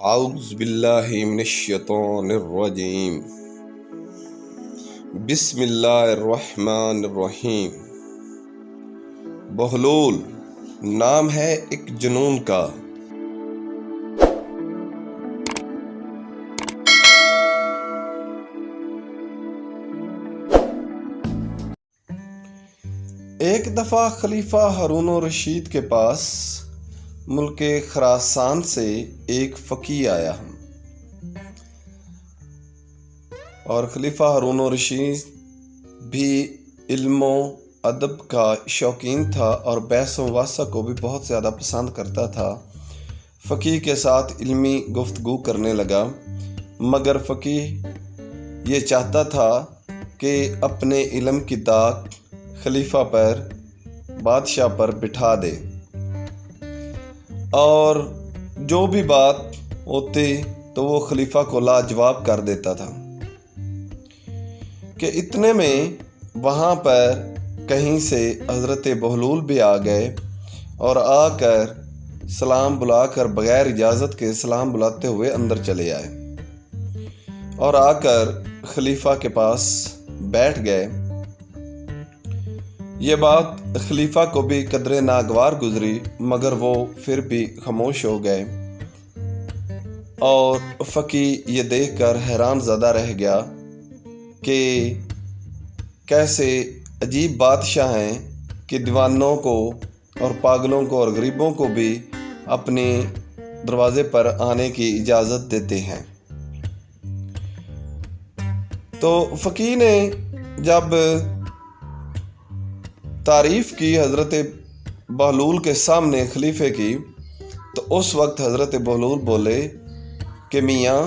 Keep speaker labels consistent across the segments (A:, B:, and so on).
A: اعوذ باللہ من الشیطان الرجیم بسم اللہ الرحمن الرحیم۔ بہلول نام ہے ایک جنون کا، ایک دفعہ خلیفہ ہارون الرشید کے پاس ملک خراسان سے ایک فقیہ آیا اور خلیفہ ہارون الرشید بھی علم و ادب کا شوقین تھا اور بحث و مباحثہ کو بھی بہت زیادہ پسند کرتا تھا۔ فقیہ کے ساتھ علمی گفتگو کرنے لگا، مگر فقیہ یہ چاہتا تھا کہ اپنے علم کی داغ خلیفہ پر، بادشاہ پر بٹھا دے اور جو بھی بات ہوتی تو وہ خلیفہ کو لاجواب کر دیتا تھا کہ اتنے میں وہاں پر کہیں سے حضرت بہلول بھی آ گئے اور آ کر سلام بلا کر بغیر اجازت کے سلام بلاتے ہوئے اندر چلے آئے اور آ کر خلیفہ کے پاس بیٹھ گئے۔ یہ بات خلیفہ کو بھی قدرے ناگوار گزری، مگر وہ پھر بھی خاموش ہو گئے اور فقیہ یہ دیکھ کر حیران زدہ رہ گیا کہ کیسے عجیب بادشاہ ہیں کہ دیوانوں کو اور پاگلوں کو اور غریبوں کو بھی اپنے دروازے پر آنے کی اجازت دیتے ہیں۔ تو فقیہ نے جب تعریف کی حضرت بہلول کے سامنے خلیفے کی، تو اس وقت حضرت بہلول بولے کہ میاں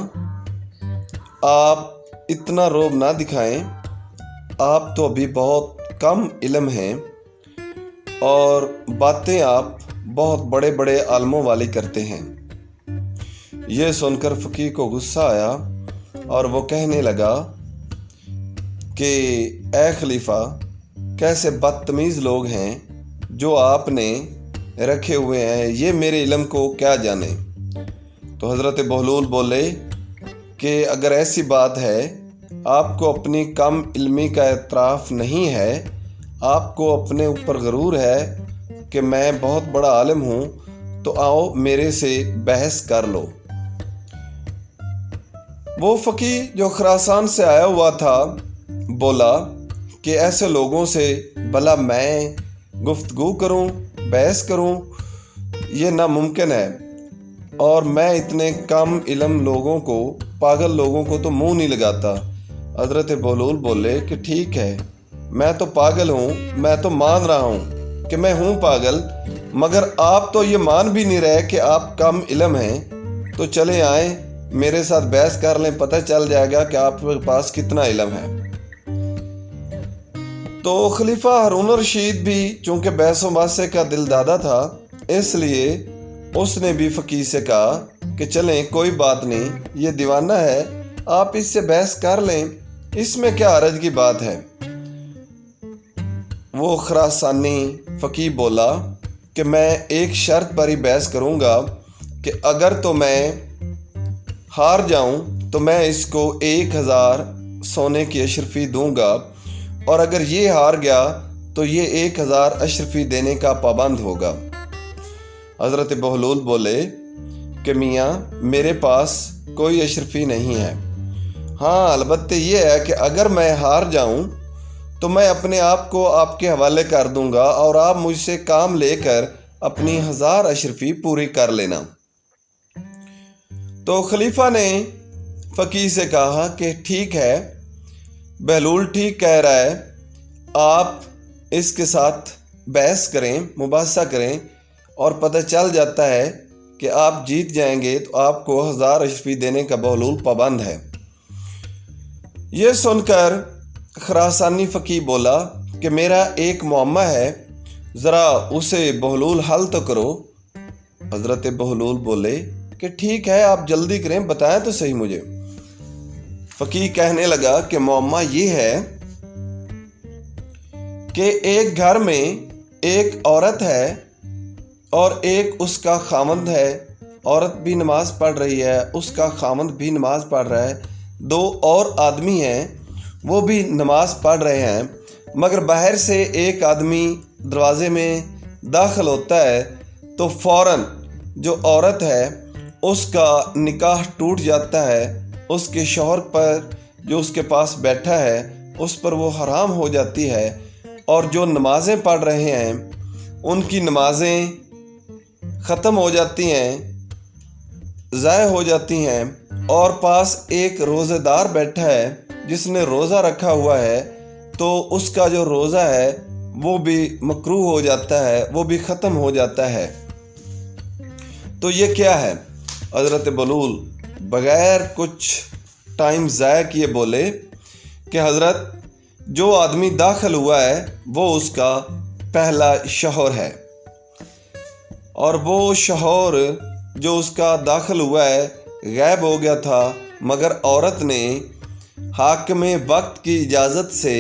A: آپ اتنا رعب نہ دکھائیں، آپ تو ابھی بہت کم علم ہیں اور باتیں آپ بہت بڑے بڑے عالموں والی کرتے ہیں۔ یہ سن کر فقیہ کو غصہ آیا اور وہ کہنے لگا کہ اے خلیفہ، کیسے بدتمیز لوگ ہیں جو آپ نے رکھے ہوئے ہیں، یہ میرے علم کو کیا جانے۔ تو حضرت بہلول بولے کہ اگر ایسی بات ہے، آپ کو اپنی کم علمی کا اعتراف نہیں ہے، آپ کو اپنے اوپر غرور ہے کہ میں بہت بڑا عالم ہوں، تو آؤ میرے سے بحث کر لو۔ وہ فقیہ جو خراسان سے آیا ہوا تھا بولا کہ ایسے لوگوں سے بھلا میں گفتگو کروں، بحث کروں، یہ ناممکن ہے، اور میں اتنے کم علم لوگوں کو، پاگل لوگوں کو تو منہ نہیں لگاتا۔ حضرت بہلول بولے کہ ٹھیک ہے، میں تو پاگل ہوں، میں تو مان رہا ہوں کہ میں ہوں پاگل، مگر آپ تو یہ مان بھی نہیں رہے کہ آپ کم علم ہیں، تو چلے آئیں میرے ساتھ بحث کر لیں، پتہ چل جائے گا کہ آپ کے پاس کتنا علم ہے۔ تو خلیفہ ہارون الرشید بھی چونکہ بحث و مباحثہ کا دل دادا تھا، اس لیے اس نے بھی فقیہ سے کہا کہ چلیں کوئی بات نہیں، یہ دیوانہ ہے، آپ اس سے بحث کر لیں، اس میں کیا حرج کی بات ہے۔ وہ خراسانی فقیہ بولا کہ میں ایک شرط پر ہی بحث کروں گا کہ اگر تو میں ہار جاؤں تو میں اس کو 1000 سونے کی اشرفی دوں گا، اور اگر یہ ہار گیا تو یہ 1000 اشرفی دینے کا پابند ہوگا۔ حضرت بہلول بولے کہ میاں میرے پاس کوئی اشرفی نہیں ہے، ہاں البتہ یہ ہے کہ اگر میں ہار جاؤں تو میں اپنے آپ کو آپ کے حوالے کر دوں گا اور آپ مجھ سے کام لے کر اپنی 1000 اشرفی پوری کر لینا۔ تو خلیفہ نے فقیہ سے کہا کہ ٹھیک ہے، بہلول ٹھیک کہہ رہا ہے، آپ اس کے ساتھ بحث کریں، مباحثہ کریں، اور پتہ چل جاتا ہے کہ آپ جیت جائیں گے تو آپ کو 1000 اشرفی دینے کا بہلول پابند ہے۔ یہ سن کر خراسانی فقیہ بولا کہ میرا ایک معمہ ہے، ذرا اسے بہلول حل تو کرو۔ حضرت بہلول بولے کہ ٹھیک ہے، آپ جلدی کریں، بتائیں تو صحیح مجھے۔ فقیہ کہنے لگا کہ معمہ یہ ہے کہ ایک گھر میں ایک عورت ہے اور ایک اس کا خاوند ہے، عورت بھی نماز پڑھ رہی ہے، اس کا خاوند بھی نماز پڑھ رہا ہے، 2 اور آدمی ہیں وہ بھی نماز پڑھ رہے ہیں، مگر باہر سے ایک آدمی دروازے میں داخل ہوتا ہے تو فوراً جو عورت ہے اس کا نکاح ٹوٹ جاتا ہے، اس کے شوہر پر جو اس کے پاس بیٹھا ہے اس پر وہ حرام ہو جاتی ہے، اور جو نمازیں پڑھ رہے ہیں ان کی نمازیں ختم ہو جاتی ہیں، ضائع ہو جاتی ہیں، اور پاس ایک روزہ دار بیٹھا ہے جس نے روزہ رکھا ہوا ہے، تو اس کا جو روزہ ہے وہ بھی مکروہ ہو جاتا ہے، وہ بھی ختم ہو جاتا ہے۔ تو یہ کیا ہے؟ حضرت بلول بغیر کچھ ٹائم ضائع کیے بولے کہ حضرت جو آدمی داخل ہوا ہے وہ اس کا پہلا شوہر ہے، اور وہ شوہر جو اس کا داخل ہوا ہے غائب ہو گیا تھا، مگر عورت نے حاکم وقت کی اجازت سے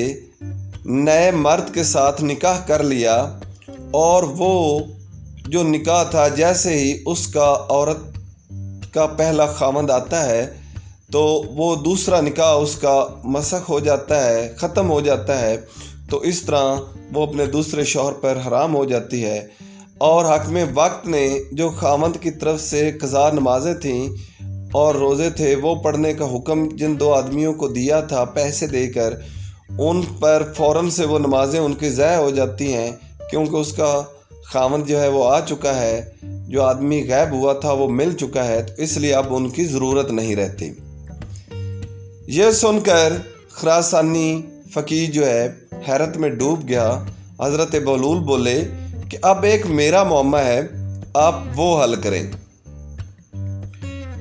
A: نئے مرد کے ساتھ نکاح کر لیا، اور وہ جو نکاح تھا جیسے ہی اس کا عورت کا پہلا خاوند آتا ہے تو وہ دوسرا نکاح اس کا مسخ ہو جاتا ہے، ختم ہو جاتا ہے، تو اس طرح وہ اپنے دوسرے شوہر پر حرام ہو جاتی ہے۔ اور حاکم وقت نے جو خاوند کی طرف سے قضا نمازیں تھیں اور روزے تھے وہ پڑھنے کا حکم جن 2 آدمیوں کو دیا تھا پیسے دے کر، ان پر فوراً سے وہ نمازیں ان کی ضائع ہو جاتی ہیں، کیونکہ اس کا خاوند جو ہے وہ آ چکا ہے، جو آدمی غائب ہوا تھا وہ مل چکا ہے، تو اس لیے اب ان کی ضرورت نہیں رہتی۔ یہ سن کر خراسانی فقیہ جو ہے حیرت میں ڈوب گیا۔ حضرت بہلول بولے کہ اب ایک میرا معمہ ہے، آپ وہ حل کریں۔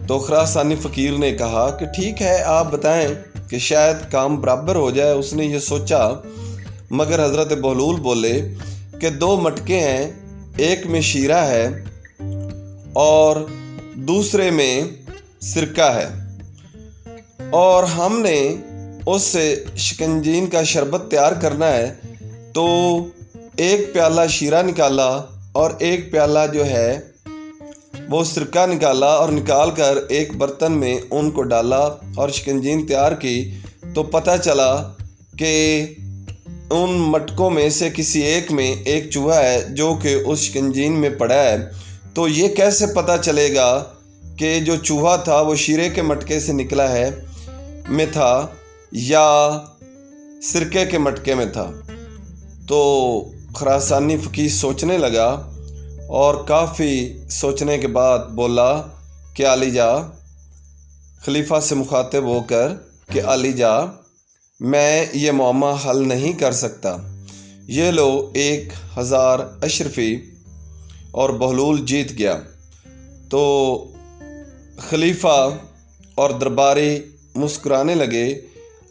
A: تو خراسانی فقیر نے کہا کہ ٹھیک ہے، آپ بتائیں کہ شاید کام برابر ہو جائے۔ اس نے یہ سوچا، مگر حضرت بہلول بولے کہ 2 مٹکے ہیں، ایک میں شیرہ ہے اور دوسرے میں سرکہ ہے، اور ہم نے اس سے شکنجین کا شربت تیار کرنا ہے، تو ایک پیالہ شیرہ نکالا اور ایک پیالہ جو ہے وہ سرکہ نکالا، اور نکال کر ایک برتن میں ان کو ڈالا اور شکنجین تیار کی، تو پتہ چلا کہ ان مٹکوں میں سے کسی ایک میں ایک چوہا ہے جو کہ اس شکنجین میں پڑا ہے۔ تو یہ کیسے پتہ چلے گا کہ جو چوہا تھا وہ شیرے کے مٹکے سے نکلا ہے میں تھا یا سرکے کے مٹکے میں تھا؟ تو خراسانی فقیہ سوچنے لگا، اور کافی سوچنے کے بعد بولا کہ علی جا، خلیفہ سے مخاطب ہو کر کہ علی جا، میں یہ معمہ حل نہیں کر سکتا، یہ لو 1000 اشرفی، اور بہلول جیت گیا۔ تو خلیفہ اور درباری مسکرانے لگے،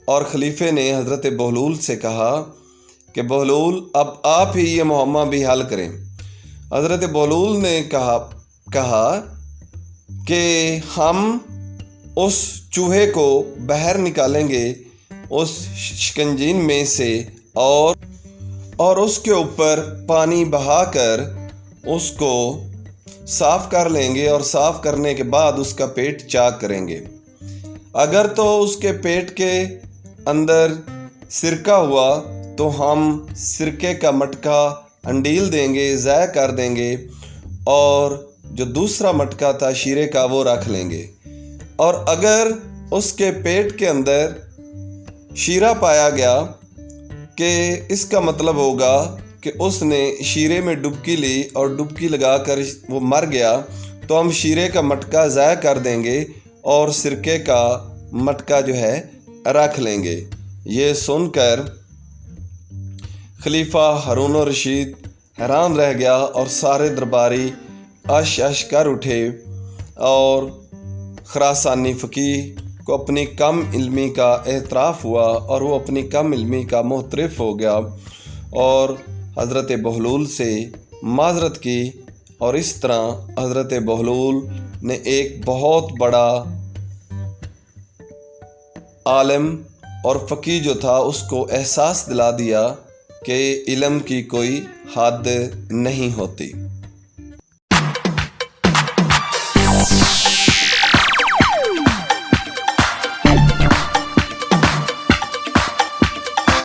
A: اور خلیفے نے حضرت بہلول سے کہا کہ بہلول اب آپ ہی یہ معمہ بھی حل کریں۔ حضرت بہلول نے کہا کہ ہم اس چوہے کو باہر نکالیں گے اس شکنجین میں سے، اور اس کے اوپر پانی بہا کر اس کو صاف کر لیں گے، اور صاف کرنے کے بعد اس کا پیٹ چاک کریں گے۔ اگر تو اس کے پیٹ کے اندر سرکہ ہوا تو ہم سرکے کا مٹکا انڈیل دیں گے، ضائع کر دیں گے، اور جو دوسرا مٹکا تھا شیرے کا وہ رکھ لیں گے، اور اگر اس کے پیٹ کے اندر شیرہ پایا گیا کہ اس کا مطلب ہوگا کہ اس نے شیرے میں ڈبکی لی اور ڈبکی لگا کر وہ مر گیا، تو ہم شیرے کا مٹکا ضائع کر دیں گے اور سرکے کا مٹکا جو ہے رکھ لیں گے۔ یہ سن کر خلیفہ ہارون الرشید حیران رہ گیا، اور سارے درباری اش کر اٹھے، اور خراسانی فقیہ کو اپنی کم علمی کا اعتراف ہوا، اور وہ اپنی کم علمی کا معترف ہو گیا، اور حضرت بہلول سے معذرت کی، اور اس طرح حضرت بہلول نے ایک بہت بڑا عالم اور فقیہ جو تھا اس کو احساس دلا دیا کہ علم کی کوئی حد نہیں ہوتی۔